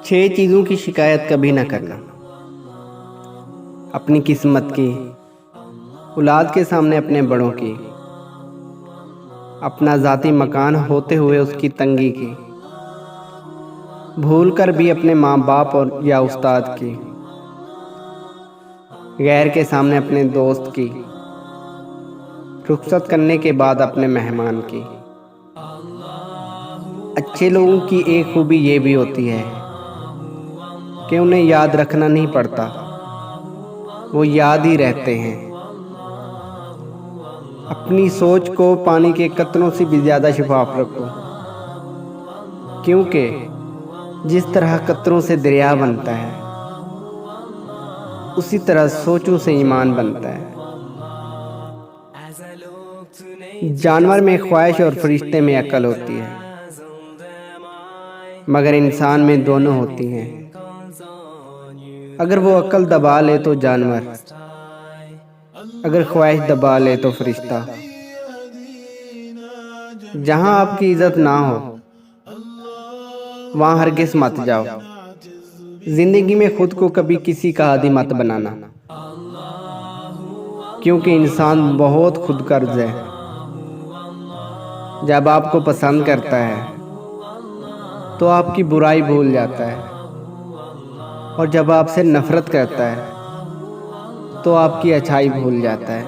6 چیزوں کی شکایت کبھی نہ کرنا: اپنی قسمت کی، اولاد کے سامنے اپنے بڑوں کی، اپنا ذاتی مکان ہوتے ہوئے اس کی تنگی کی، بھول کر بھی اپنے ماں باپ اور یا استاد کی، غیر کے سامنے اپنے دوست کی، رخصت کرنے کے بعد اپنے مہمان کی۔ اچھے لوگوں کی ایک خوبی یہ بھی ہوتی ہے کہ انہیں یاد رکھنا نہیں پڑتا، وہ یاد ہی رہتے ہیں۔ اپنی سوچ کو پانی کے قطروں سے بھی زیادہ شفاف رکھو، کیونکہ جس طرح قطروں سے دریا بنتا ہے، اسی طرح سوچوں سے ایمان بنتا ہے۔ جانور میں خواہش اور فرشتے میں عقل ہوتی ہے، مگر انسان میں دونوں ہوتی ہیں۔ اگر وہ عقل دبا لے تو جانور، اگر خواہش دبا لے تو فرشتہ۔ جہاں آپ کی عزت نہ ہو وہاں ہرگز مت جاؤ۔ زندگی میں خود کو کبھی کسی کا عادی مت بنانا، کیونکہ انسان بہت خود غرض ہے۔ جب آپ کو پسند کرتا ہے تو آپ کی برائی بھول جاتا ہے، اور جب آپ سے نفرت کرتا ہے تو آپ کی اچھائی بھول جاتا ہے۔